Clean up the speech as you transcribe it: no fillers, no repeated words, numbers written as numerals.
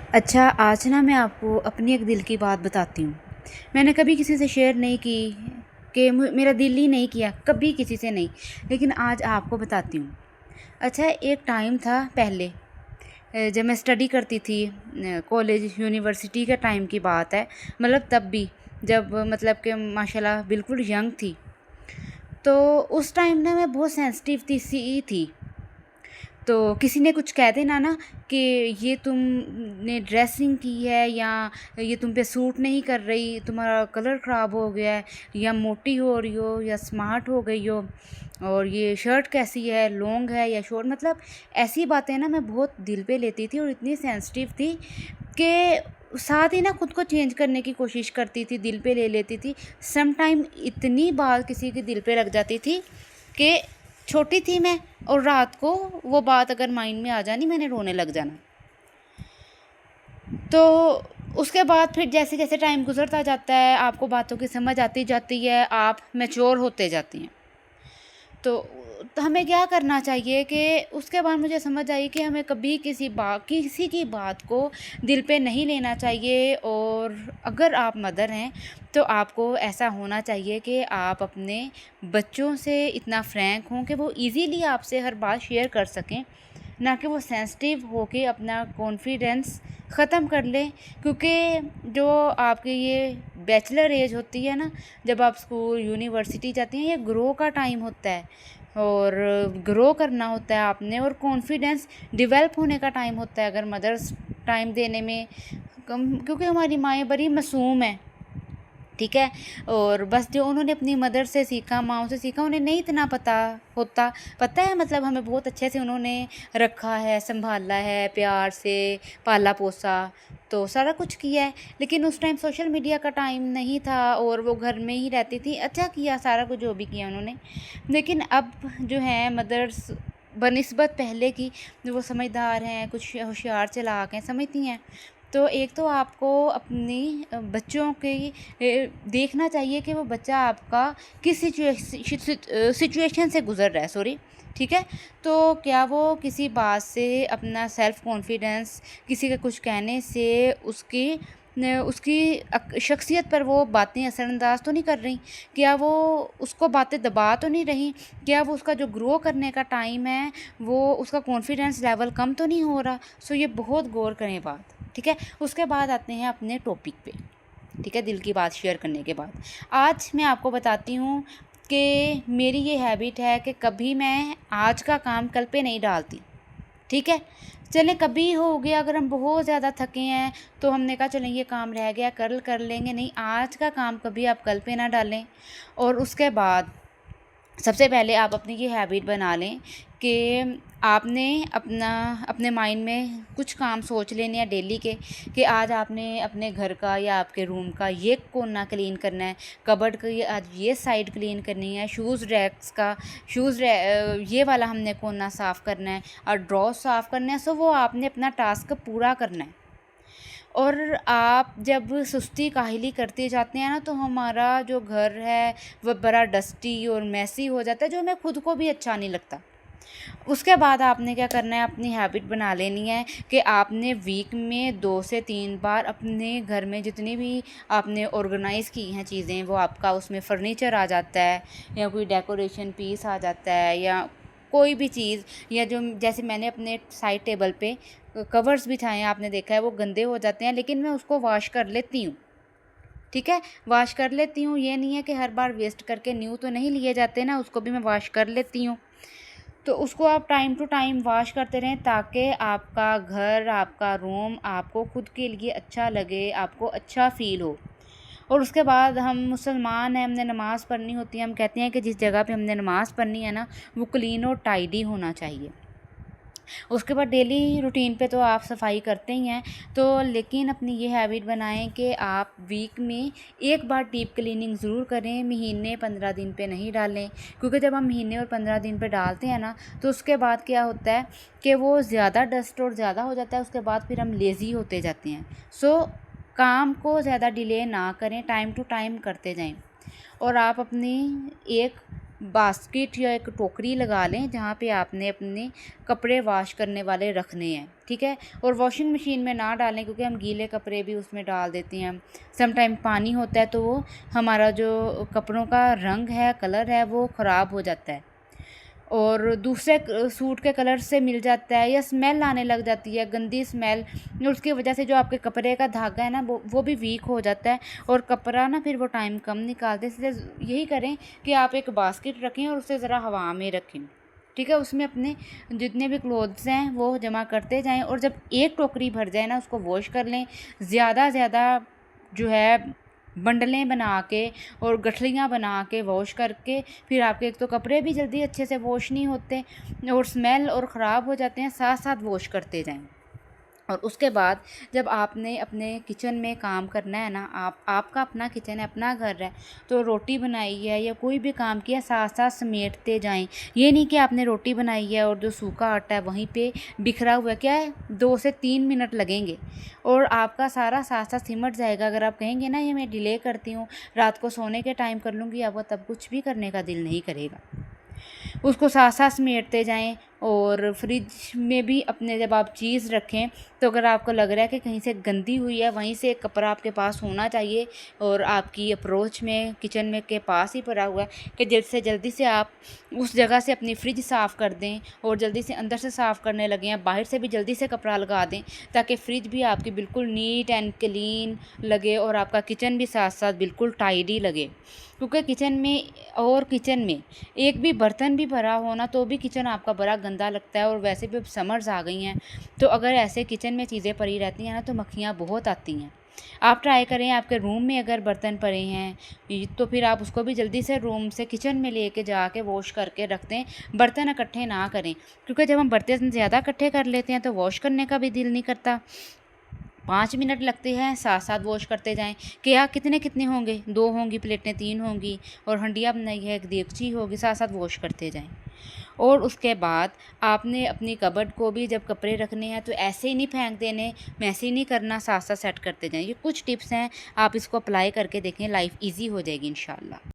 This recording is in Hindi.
अच्छा, आज ना मैं आपको अपनी एक दिल की बात बताती हूँ। मैंने कभी किसी से शेयर नहीं की कि मेरा दिल ही नहीं किया, कभी किसी से नहीं। लेकिन आज आपको बताती हूँ। अच्छा, एक टाइम था पहले, जब मैं स्टडी करती थी, कॉलेज यूनिवर्सिटी का टाइम की बात है। मतलब तब भी जब मतलब कि माशाल्लाह बिल्कुल यंग थी। तो उस टाइम ना मैं बहुत सेंसिटिव थी। तो किसी ने कुछ कह देना ना कि ये तुमने ड्रेसिंग की है, या ये तुम पे सूट नहीं कर रही, तुम्हारा कलर ख़राब हो गया है, या मोटी हो रही हो, या स्मार्ट हो गई हो, और ये शर्ट कैसी है, लॉन्ग है या शॉर्ट। मतलब ऐसी बातें ना मैं बहुत दिल पे लेती थी और इतनी सेंसिटिव थी कि साथ ही ना खुद को चेंज करने की कोशिश करती थी, दिल पे ले लेती थी। सम टाइम इतनी बात किसी के दिल पे लग जाती थी कि छोटी थी मैं, और रात को वो बात अगर माइंड में आ जानी, मैंने रोने लग जाना। तो उसके बाद फिर जैसे जैसे टाइम गुजरता जाता है, आपको बातों की समझ आती जाती है, आप मैच्योर होते जाती हैं। तो हमें क्या करना चाहिए कि उसके बाद मुझे समझ आई कि हमें कभी किसी की बात को दिल पे नहीं लेना चाहिए। और अगर आप मदर हैं तो आपको ऐसा होना चाहिए कि आप अपने बच्चों से इतना फ्रैंक हों कि वो इजीली आपसे हर बात शेयर कर सकें, ना कि वो सेंसिटिव होके अपना कॉन्फिडेंस ख़त्म कर लें। क्योंकि जो आपकी ये बैचलर एज होती है ना, जब आप स्कूल यूनिवर्सिटी जाती हैं, ये ग्रो का टाइम होता है, और ग्रो करना होता है आपने, और कॉन्फिडेंस डेवलप होने का टाइम होता है अगर मदर्स टाइम देने में कम। क्योंकि हमारी माएँ बड़ी मासूम हैं, ठीक है। और बस जो उन्होंने अपनी मदर से सीखा, माँओं से सीखा, उन्हें नहीं इतना पता है। मतलब हमें बहुत अच्छे से उन्होंने रखा है, संभाला है, प्यार से पाला पोसा, तो सारा कुछ किया है। लेकिन उस टाइम सोशल मीडिया का टाइम नहीं था और वो घर में ही रहती थी। अच्छा किया सारा कुछ जो भी किया उन्होंने। लेकिन अब जो है मदर्स बनिस्बत पहले की, जो वो समझदार हैं, कुछ होशियार चालाक हैं, समझती हैं। तो एक तो आपको अपनी बच्चों की देखना चाहिए कि वो बच्चा आपका किस सिचुएशन से गुज़र रहा है, सॉरी, ठीक है। तो क्या वो किसी बात से अपना सेल्फ कॉन्फिडेंस, किसी के कुछ कहने से उसकी शख्सियत पर वो बातें असरअंदाज तो नहीं कर रही? क्या वो उसको बातें दबा तो नहीं रही? क्या वो उसका जो ग्रो करने का टाइम है, वो उसका कॉन्फिडेंस लेवल कम तो नहीं हो रहा? सो ये बहुत गौर करें बात, ठीक है। उसके बाद आते हैं अपने टॉपिक पे, ठीक है, दिल की बात शेयर करने के बाद। आज मैं आपको बताती हूँ कि मेरी ये हैबिट है कि कभी मैं आज का काम कल पे नहीं डालती, ठीक है। चलें, कभी हो गया अगर हम बहुत ज़्यादा थके हैं तो हमने कहा चलें ये काम रह गया कल कर लेंगे, नहीं, आज का काम कभी आप कल पे ना डालें। और उसके बाद सबसे पहले आप अपनी ये हैबिट बना लें कि आपने अपने माइंड में कुछ काम सोच लेने हैं डेली के, कि आज आपने अपने घर का या आपके रूम का ये कोना क्लीन करना है, कबर्ड की आज ये साइड क्लीन करनी है, शूज़ रैक्स का ये वाला हमने कोना साफ़ करना है, और ड्रॉ साफ़ करना है। सो वो आपने अपना टास्क पूरा करना है। और आप जब सुस्ती काहली करते जाते हैं ना, तो हमारा जो घर है वह बड़ा डस्टी और मैसी हो जाता है, जो हमें खुद को भी अच्छा नहीं लगता। उसके बाद आपने क्या करना है, अपनी हैबिट बना लेनी है कि आपने वीक में 2 से 3 बार अपने घर में जितनी भी आपने ऑर्गेनाइज़ की हैं चीज़ें, वो आपका उसमें फ़र्नीचर आ जाता है, या कोई डेकोरेशन पीस आ जाता है, या कोई भी चीज़, या जो जैसे मैंने अपने साइड टेबल पे कवर्स बिछाए हैं, आपने देखा है वो गंदे हो जाते हैं, लेकिन मैं उसको वॉश कर लेती हूँ, ठीक है। वॉश कर लेती हूँ, ये नहीं है कि हर बार वेस्ट करके न्यू तो नहीं लिए जाते ना, उसको भी मैं वॉश कर लेती हूँ। तो उसको आप टाइम टू टाइम वॉश करते रहें, ताकि आपका घर, आपका रूम आपको खुद के लिए अच्छा लगे, आपको अच्छा फ़ील हो। और उसके बाद हम मुसलमान हैं, हमने नमाज़ पढ़नी होती है, हम कहते हैं कि जिस जगह पे हमने नमाज़ पढ़नी है ना, वो क्लीन और टाइडी होना चाहिए। उसके बाद डेली रूटीन पे तो आप सफाई करते ही हैं, तो लेकिन अपनी ये हैबिट बनाएं कि आप वीक में एक बार डीप क्लीनिंग ज़रूर करें, महीने 15 दिन पे नहीं डालें। क्योंकि जब हम महीने और 15 दिन पे डालते हैं ना, तो उसके बाद क्या होता है कि वो ज़्यादा डस्ट और ज़्यादा हो जाता है, उसके बाद फिर हम लेज़ी होते जाते हैं। सो काम को ज़्यादा डिले ना करें, टाइम टू टाइम करते जाएं। और आप अपनी एक बास्केट या एक टोकरी लगा लें जहाँ पे आपने अपने कपड़े वॉश करने वाले रखने हैं, ठीक है। और वॉशिंग मशीन में ना डालें क्योंकि हम गीले कपड़े भी उसमें डाल देते हैं। सम टाइम पानी होता है तो वो हमारा जो कपड़ों का रंग है, कलर है, वो ख़राब हो जाता है और दूसरे सूट के कलर से मिल जाता है या स्मेल आने लग जाती है, गंदी स्मेल। उसकी वजह से जो आपके कपड़े का धागा है ना वो भी वीक हो जाता है और कपड़ा ना फिर वो टाइम कम निकालते हैं। इसलिए यही करें कि आप एक बास्केट रखें और उसे ज़रा हवा में रखें, ठीक है। उसमें अपने जितने भी क्लोथ्स हैं वो जमा करते जाएं और जब एक टोकरी भर जाए ना उसको वॉश कर लें। ज़्यादा जो है बंडलें बना के और गठलियाँ बना के वॉश करके फिर आपके एक तो कपड़े भी जल्दी अच्छे से वॉश नहीं होते और स्मेल और ख़राब हो जाते हैं, साथ साथ वॉश करते जाएं। और उसके बाद जब आपने अपने किचन में काम करना है ना, आपका अपना किचन है, अपना घर है, तो रोटी बनाई है या कोई भी काम किया साथ साथ समेटते जाएं। ये नहीं कि आपने रोटी बनाई है और जो सूखा आटा है वहीं पे बिखरा हुआ है, क्या है 2 से 3 मिनट लगेंगे और आपका सारा साथ साथ सिमट जाएगा। अगर आप कहेंगे ना ये मैं डिले करती हूँ, रात को सोने के टाइम कर लूँगी, आपको तब कुछ भी करने का दिल नहीं करेगा। उसको साथ साथ समेटते जाएं। और फ्रिज में भी अपने जब आप चीज़ रखें तो अगर आपको लग रहा है कि कहीं से गंदी हुई है, वहीं से एक कपड़ा आपके पास होना चाहिए और आपकी अप्रोच में किचन में के पास ही पड़ा हुआ है कि जल्द से जल्दी से आप उस जगह से अपनी फ्रिज साफ़ कर दें और जल्दी से अंदर से साफ़ करने लगें, या बाहर से भी जल्दी से कपड़ा लगा दें ताकि फ्रिज भी आपकी बिल्कुल नीट एंड क्लीन लगे और आपका किचन भी साथ साथ बिल्कुल टाइडी लगे। क्योंकि किचन में एक भी बर्तन भी भरा हो ना तो भी किचन आपका बड़ा गंदा लगता है। और वैसे भी अब समर्स आ गई हैं तो अगर ऐसे किचन में चीज़ें पड़ी रहती हैं ना तो मक्खियाँ बहुत आती हैं। आप ट्राई करें, आपके रूम में अगर बर्तन पड़े हैं तो फिर आप उसको भी जल्दी से रूम से किचन में लेके जाके वॉश करके रख दें। बर्तन इकट्ठे ना करें क्योंकि जब हम बर्तन ज़्यादा इकट्ठे कर लेते हैं तो वॉश करने का भी दिल नहीं करता। 5 मिनट लगते हैं, साथ साथ वॉश करते जाएं। क्या कितने होंगे, 2 होंगी प्लेटें, 3 होंगी और हंडिया बनाई है, एक देगची होगी, साथ साथ वॉश करते जाएं। और उसके बाद आपने अपनी कबर्ड को भी जब कपड़े रखने हैं तो ऐसे ही नहीं फेंक देने, मैसे ही नहीं करना, साथ साथ सेट करते जाएं। ये कुछ टिप्स हैं, आप इसको अप्लाई करके देखें, लाइफ ईजी हो जाएगी इंशाल्लाह।